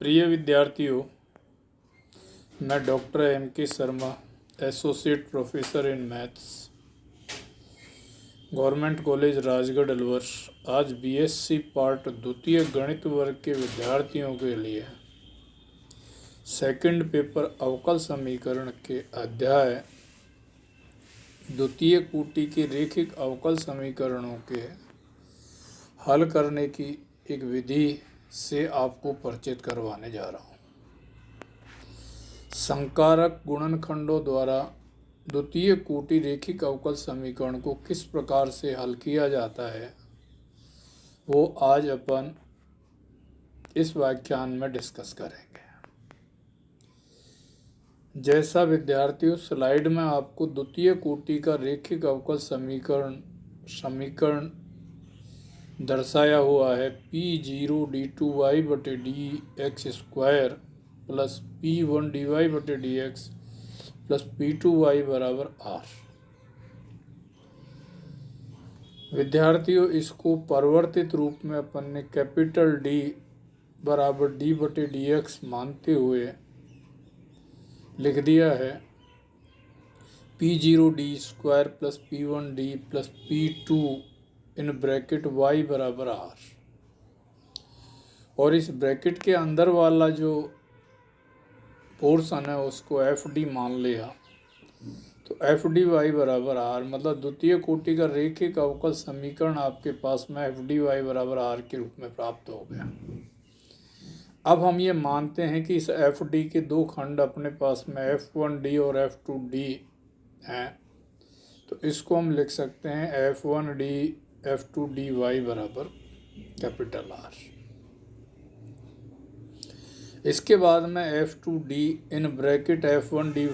प्रिय विद्यार्थियों, मैं doctor M.K. Sharma, associate professor in maths, government college Rajgarh Alwar, आज BSc पार्ट द्वितीय गणित वर्ग के विद्यार्थियों के लिए सेकंड पेपर अवकल समीकरण के अध्याय द्वितीय कोटि के रैखिक अवकल समीकरणों के हल करने की एक विधि से आपको परिचित करवाने जा रहा हूँ। संकारक गुणनखंडों द्वारा द्वितीय कोटि रैखिक अवकल समीकरण को किस प्रकार से हल किया जाता है वो आज अपन इस व्याख्यान में डिस्कस करेंगे। जैसा विद्यार्थियों स्लाइड में आपको द्वितीय कोटि का रैखिक अवकल समीकरण दर्शाया हुआ है P0 d2y बटे dx square plus P1 dy बटे dx प्लस P2y बराबर r। विद्यार्थियों इसको परिवर्तित रूप में अपन ने कैपिटल D बराबर d बटे dx मानते हुए लिख दिया है P0 d square plus P1 d plus P2 in bracket y बराबर r, और इस ब्रैकेट के अंदर वाला जो पोर्शन है उसको FD मान लिया, तो FD y बराबर r, मतलब द्वितीय कोटि का रैखिक अवकल समीकरण आपके पास में FD y बराबर r के रूप में प्राप्त हो गया। अब हम ये मानते हैं कि इस FD के दो खंड अपने पास में F1D और F2D हैं, तो इसको हम लिख सकते हैं F1D F2dy बराबर कैपिटल R। इसके बाद में F2D इन ब्रैकेट F1dy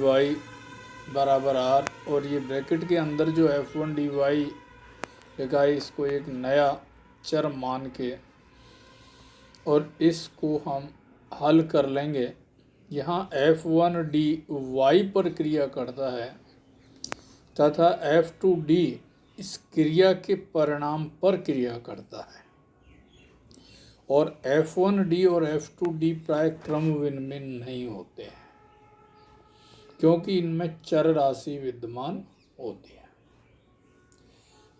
बराबर R, और ये ब्रैकेट के अंदर जो F1dy लिखा है इसको एक नया चर मान के और इसको हम हल कर लेंगे। यहाँ F1dy y पर क्रिया करता है तथा F2D इस क्रिया के परिणाम पर क्रिया करता है, और F1D और F2D प्राय क्रम विनिमेय नहीं होते हैं क्योंकि इनमें चर राशि विद्यमान होती है।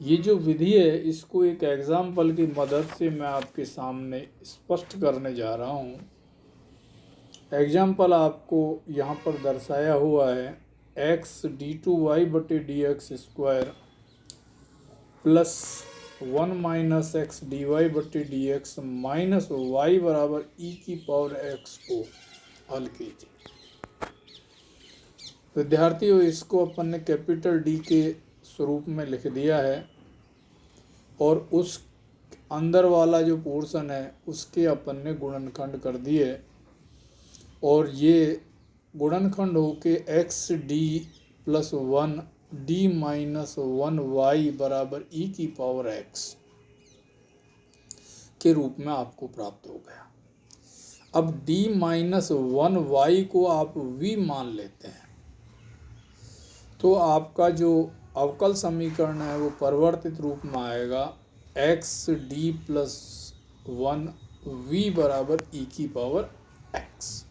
ये जो विधि है इसको एक एग्जाम्पल की मदद से मैं आपके सामने स्पष्ट करने जा रहा हूँ। एग्जाम्पल आपको यहाँ पर दर्शाया हुआ है x d2y बटे dx square plus 1 minus x d y बटे डी एक्स माइनस वाई बराबर ई की पावर x को हल कीजिए। विद्यार्थियों इसको अपन ने कैपिटल D के स्वरूप में लिख दिया है, और उस अंदर वाला जो पोर्शन है उसके अपन ने गुणनखंड कर दिए, और ये गुणनखंड होके x D plus 1 d minus 1y बराबर e की पावर x के रूप में आपको प्राप्त हो गया। अब d माइनस 1y को आप v मान लेते हैं तो आपका जो अवकल समीकरण है वो परिवर्तित रूप में आएगा एक्स डी प्लस 1 v बराबर e की पावर x।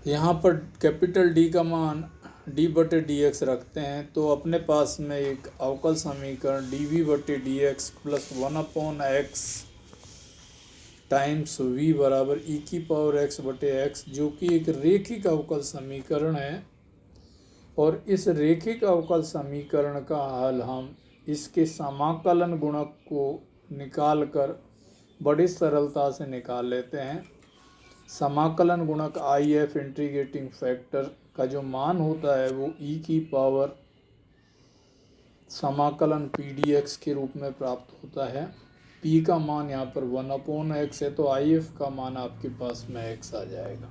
यहाँ पर कैपिटल D का मान d बटे dx रखते हैं तो अपने पास में एक अवकल समीकरण dv बटे dx plus 1/x times v बराबर e की पावर x बटे x, जो कि एक रैखिक अवकल समीकरण है। और इस रैखिक अवकल समीकरण का हल हम इसके समाकलन गुणक को निकाल कर बड़ी सरलता से निकाल लेते हैं। समाकलन गुणक IF इंटीग्रेटिंग फैक्टर का जो मान होता है वो e की पावर समाकलन PDX के रूप में प्राप्त होता है। p का मान यहाँ पर 1/x है तो IF का मान आपके पास में x आ जाएगा।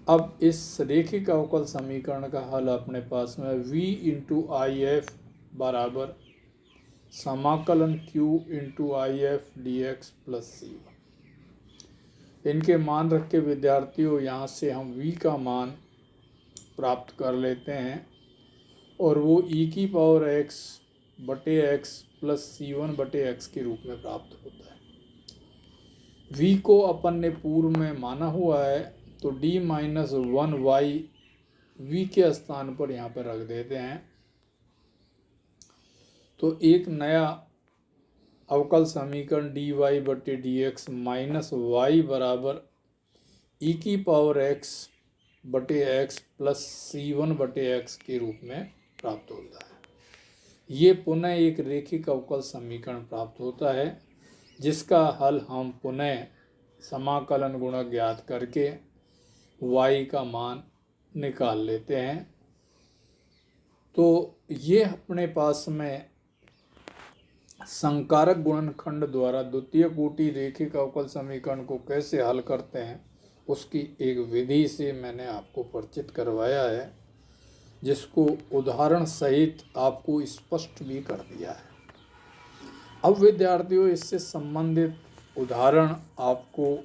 अब इस रैखिक अवकल समीकरण का हल अपने पास में v इंटू IF बराबर समाकलन q into IF dx plus c। इनके मान रख के विद्यार्थियों यहाँ से हम v का मान प्राप्त कर लेते हैं, और वो e की पावर x बटे x प्लस c1 बटे x के रूप में प्राप्त होता है। v को अपन ने पूर्व में माना हुआ है, तो d माइनस 1y v के स्थान पर यहाँ पर रख देते हैं। तो एक नया अवकल समीकरण dy बटे डी एक्स माइनस वाई बराबर ई की पावर x बटे एक्स प्लस c1 बटे एक्स के रूप में प्राप्त होता है। ये पुनः एक रैखिक अवकल समीकरण प्राप्त होता है, जिसका हल हम पुनः समाकलन गुणक ज्ञात करके y का मान निकाल लेते हैं। तो ये अपने पास में संकारक गुणनखंड द्वारा द्वितीय कोटि रैखिक अवकल समीकरण को कैसे हल करते हैं उसकी एक विधि से मैंने आपको परिचित करवाया है, जिसको उदाहरण सहित आपको स्पष्ट भी कर दिया है। अब विद्यार्थियों, इससे संबंधित उदाहरण आपको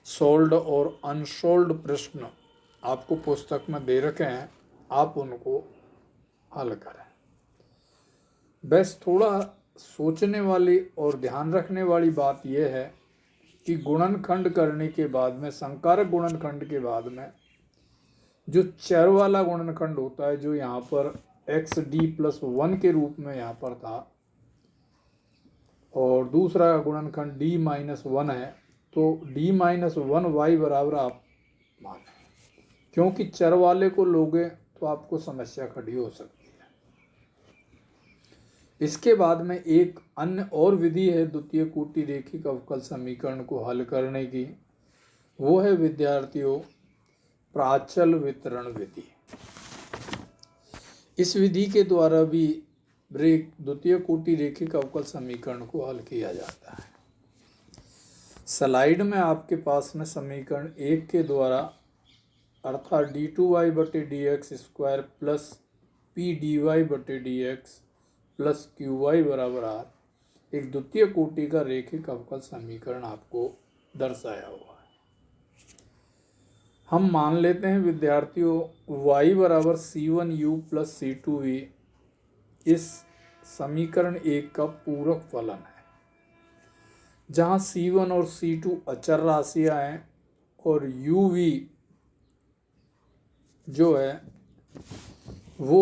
सोल्व्ड और अनसोल्व्ड प्रश्न आपको पुस्तक में दे रखे हैं, आप उनको हल करें। बस थोड़ा सोचने वाली और ध्यान रखने वाली बात यह है कि गुणनखंड करने के बाद में, संकारक गुणनखंड के बाद में जो चर वाला गुणनखंड होता है, जो यहाँ पर एक्स डी प्लस 1 के रूप में यहाँ पर था, और दूसरा गुणनखंड d माइनस 1 है, तो d माइनस 1 वाई बराबर आप माने, क्योंकि चर वाले को लोगे तो आपको समस्या खड़ी हो सकती है। इसके बाद में एक अन्य और विधि है द्वितीय कोटि रैखिक अवकल समीकरण को हल करने की, वो है विद्यार्थियों प्राचल वितरण विधि। इस विधि के द्वारा भी द्वितीय कोटि रैखिक अवकल समीकरण को हल किया जाता है। स्लाइड में आपके पास में समीकरण 1 के द्वारा अर्थात d2y बटे d x square plus p d y बटे d x plus q y बराबर आर एक द्वितीय कोटि का रैखिक अवकल समीकरण आपको दर्शाया हुआ है। हम मान लेते हैं विद्यार्थियों y बराबर c1u प्लस c2v इस समीकरण 1 का पूरक फलन है, जहाँ c1 और c2 अचर राशियाँ हैं और uv जो है वो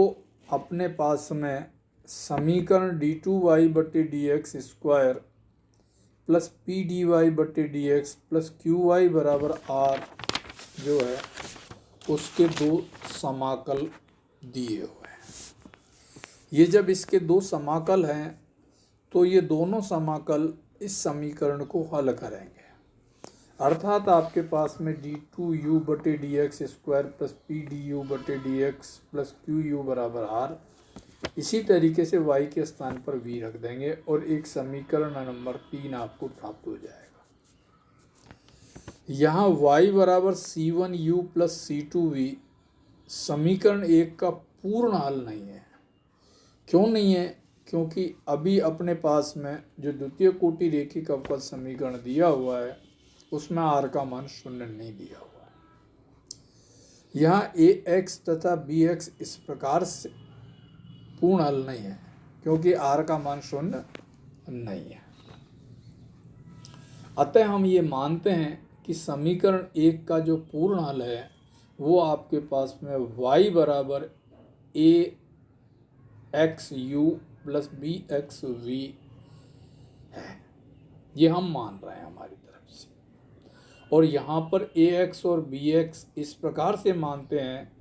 अपने पास में समीकरण d2y बटे d x square plus p d y बटे d x plus q y बराबर आर जो है उसके दो समाकल दिए हुए हैं। ये जब इसके दो समाकल हैं तो ये दोनों समाकल इस समीकरण को हल करेंगे, अर्थात आपके पास में d2u बटे d x square plus p d u बटे d x plus q u बराबर आर। इसी तरीके से y के स्थान पर v रख देंगे और एक समीकरण नंबर 3 आपको प्राप्त हो जाएगा। यहाँ y बराबर c1u प्लस c2v समीकरण 1 का पूर्ण हल नहीं है। क्यों नहीं है? क्योंकि अभी अपने पास में जो द्वितीय कोटि रैखिक अवकल समीकरण दिया हुआ है उसमें r का मान 0 नहीं दिया हुआ है। यहाँ ax तथा bx इस प्रकार से पूर्ण हल नहीं है क्योंकि r का मान 0 नहीं है। अतः हम ये मानते हैं कि समीकरण 1 का जो पूर्ण हल है वो आपके पास में y बराबर a x u plus b x v है। ये हम मान रहे हैं हमारी तरफ से, और यहाँ पर ए एक्स और बी एक्स इस प्रकार से मानते हैं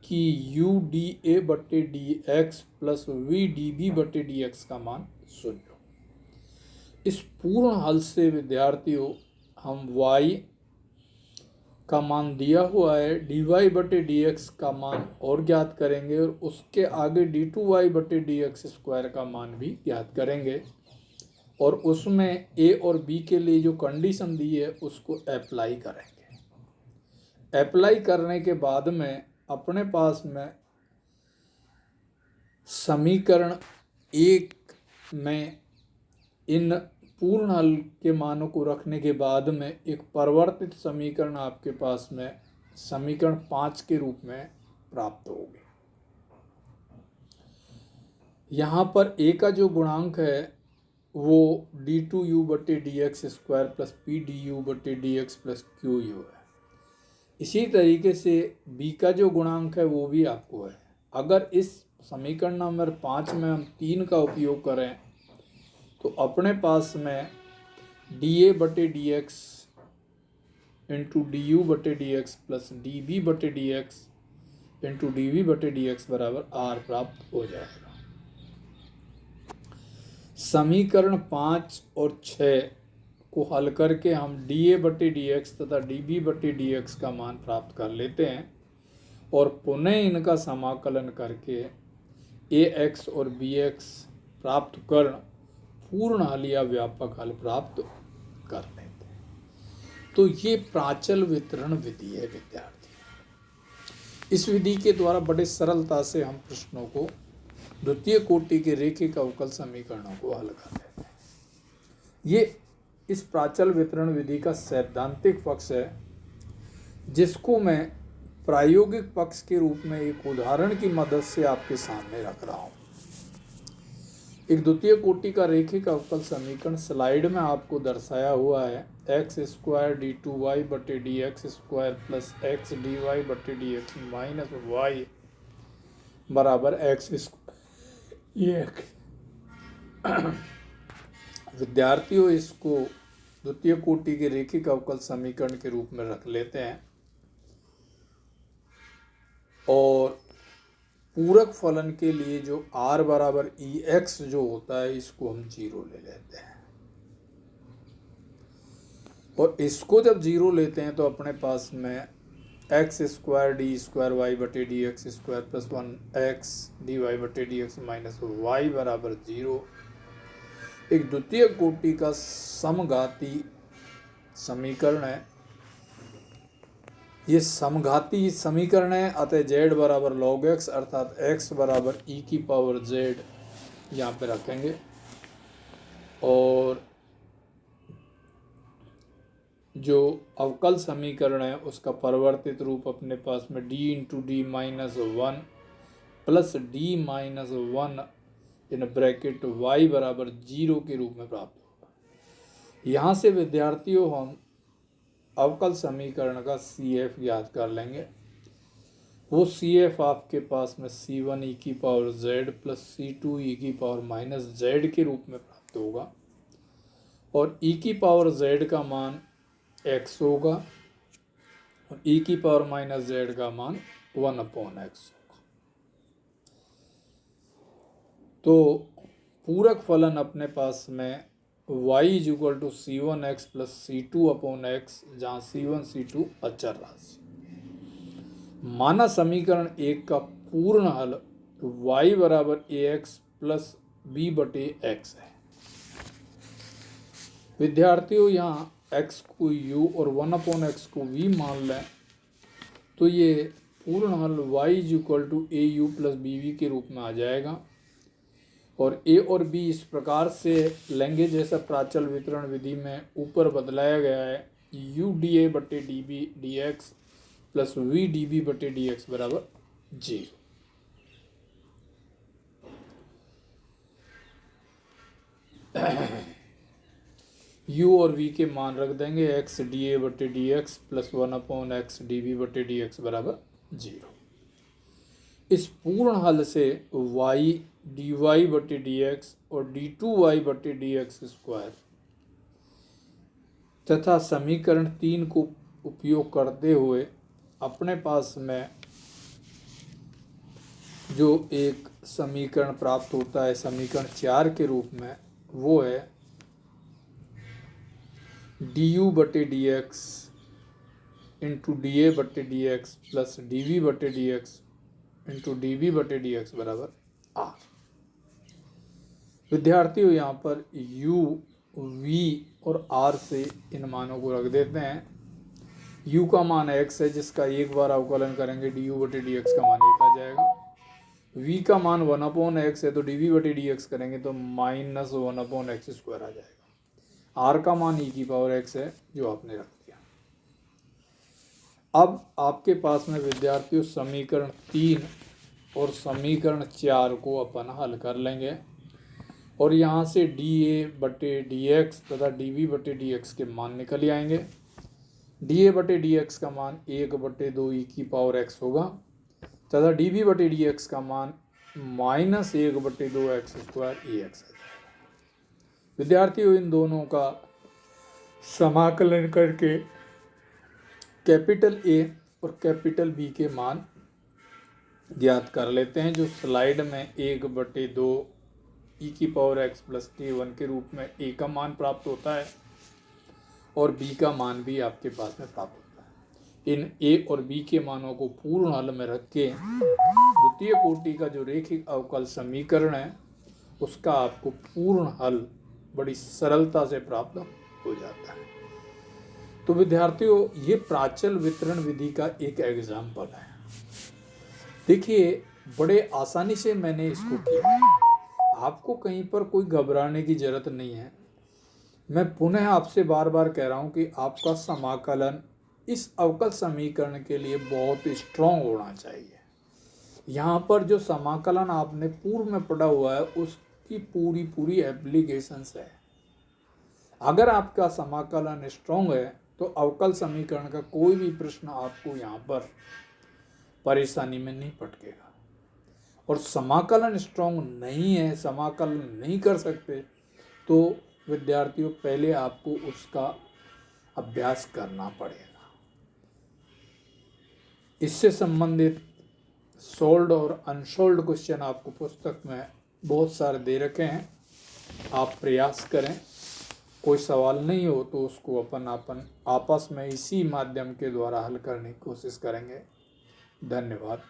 कि यू डी ए बटे d x plus v d b बटे डी एक्स का मान 0। इस पूर्ण हल से विद्यार्थियों हम y का मान दिया हुआ है डी वाई बटे डी एक्स का मान और ज्ञात करेंगे, और उसके आगे डी टू वाई बटे डी एक्स स्क्वायर का मान भी ज्ञात करेंगे, और उसमें a और b के लिए जो कंडीशन दी है उसको अप्लाई करेंगे। अप्लाई करने के बाद में अपने पास में समीकरण 1 में इन पूर्ण हल के मानों को रखने के बाद में एक परिवर्तित समीकरण आपके पास में समीकरण 5 के रूप में प्राप्त होगी। यहाँ पर a का जो गुणांक है वो d2u/dx² plus pdu/dx plus qu है। इसी तरीके से b का जो गुणांक है वो भी आपको है। अगर इस समीकरण नंबर 5 में हम 3 का उपयोग करें तो अपने पास में dA/dx into du/dx plus dB/dx into dV/dx बराबर r प्राप्त हो जाएगा। समीकरण 5 और 6 को हल करके हम dA/dx तथा dB/dx का मान प्राप्त कर लेते हैं और पुनः इनका समाकलन करके ax और bx प्राप्त कर पूर्ण हल या व्यापक हल प्राप्त कर लेते हैं। तो ये प्राचल वितरण विधि है विद्यार्थी। इस विधि के द्वारा बड़े सरलता से हम प्रश्नों को, द्वितीय कोटि के रेखिक अवकल समीकरणों को हल कर लेते हैं। ये इस प्राचल वितरण विधि का सैद्धांतिक पक्ष है, जिसको मैं प्रायोगिक पक्ष के रूप में एक उदाहरण की मदद से आपके सामने रख रहा हूँ। एक द्वितीय कोटि का रेखिक अवकल समीकरण स्लाइड में आपको दर्शाया हुआ है। x² d2y/dx² plus x dy/dx minus y बराबर x²। ये विद्यार्थियों इसको द्वितीय कोटि के रेखिक अवकल समीकरण के रूप में रख लेते हैं और पूरक फलन के लिए जो r बराबर ex जो होता है इसको हम 0 ले लेते हैं और इसको जब 0 लेते हैं तो अपने पास में x² d2y/dx² plus 1x dy/dx minus y बराबर 0 एक द्वितीय कोटि का समघाती समीकरण है। ये समघाती समीकरण है, अतः z बराबर log x अर्थात x बराबर e⁻z यहाँ पे रखेंगे और जो अवकल समीकरण है उसका परिवर्तित रूप अपने पास में d into D minus 1 plus d minus 1 in bracket y बराबर 0 के रूप में प्राप्त होगा। यहाँ से विद्यार्थियों हम अवकल समीकरण का CF याद कर लेंगे। वो CF आपके पास में c1 e⁻z plus c2 e⁻z के रूप में प्राप्त होगा और e⁻z का मान x होगा और e⁻z का मान 1/x होगा। तो पूरक फलन अपने पास में y = c1x प्लस c2/x, जहाँ c1 c2 अचर राशि। माना समीकरण 1 का पूर्ण हल y बराबर ax प्लस b/x है। विद्यार्थियों यहाँ x को u और 1/x को v मान लें तो ये पूर्ण हल y = au प्लस bv के रूप में आ जाएगा और a और b इस प्रकार से लेंगे जैसा प्राचल वितरण विधि में ऊपर बदलाया गया है। u dA/dB dx plus v dB/dx बराबर 0। u और v के मान रख देंगे x dA/dx plus 1/x dB/dx बराबर 0। इस पूर्ण हल से y dy/dx और d2y/dx² तथा समीकरण 3 को उपयोग करते हुए अपने पास में जो एक समीकरण प्राप्त होता है समीकरण 4 के रूप में, वो है du/dx into dA/dx plus dV/dx into dB/dx बराबर r। विद्यार्थियों यहाँ पर u, v और r से इन मानों को रख देते हैं। u का मान x है जिसका एक बार अवकलन करेंगे du/dx का मान 1 आ जाएगा। v का मान 1/x है तो dV/dx करेंगे तो माइनस 1/x² आ जाएगा। r का मान e⁻x है जो आपने रख दिया। अब आपके पास में विद्यार्थियों समीकरण 3 और समीकरण 4 को अपन हल कर लेंगे और यहाँ से डी ए बटे डी एक्स तथा डी वी बटे डी एक्स के मान निकल ही आएंगे। डी ए बटे डी एक्स का मान 1/2 ई की पावर एक्स होगा तथा डी वी बटे डी एक्स का मान -1/2 एक्स स्क्वायर ई एक्स है। विद्यार्थियों, इन दोनों का समाकलन करके कैपिटल ए और कैपिटल बी के मान ज्ञात कर लेते हैं, जो स्लाइड में 1/2 ई की पावर एक्स प्लस k1 के रूप में ए का मान प्राप्त होता है और बी का मान भी आपके पास में प्राप्त होता है। इन ए और बी के मानों को पूर्ण हल में रख के द्वितीय कोटि का जो रैखिक अवकल समीकरण है उसका आपको पूर्ण हल बड़ी सरलता से प्राप्त हो जाता है। तो विद्यार्थियों, ये प्राचल वितरण विधि का एक एग्जाम्पल है। देखिए, बड़े आसानी से मैंने इसको किया, आपको कहीं पर कोई घबराने की जरूरत नहीं है। मैं पुनः आपसे बार बार कह रहा हूँ कि आपका समाकलन इस अवकल समीकरण के लिए बहुत स्ट्रॉन्ग होना चाहिए। यहाँ पर जो समाकलन आपने पूर्व में पढ़ा हुआ है उसकी पूरी एप्लीकेशंस है। अगर आपका समाकलन स्ट्रॉन्ग है तो अवकल समीकरण का कोई भी प्रश्न आपको यहाँ पर परेशानी में नहीं पटकेगा। और समाकलन स्ट्रॉन्ग नहीं है, समाकलन नहीं कर सकते, तो विद्यार्थियों पहले आपको उसका अभ्यास करना पड़ेगा। इससे संबंधित सोल्व्ड और अनसोल्व्ड क्वेश्चन आपको पुस्तक में बहुत सारे दे रखे हैं, आप प्रयास करें। कोई सवाल नहीं हो तो उसको अपन आपस में इसी माध्यम के द्वारा हल करने की कोशिश करेंगे। धन्यवाद।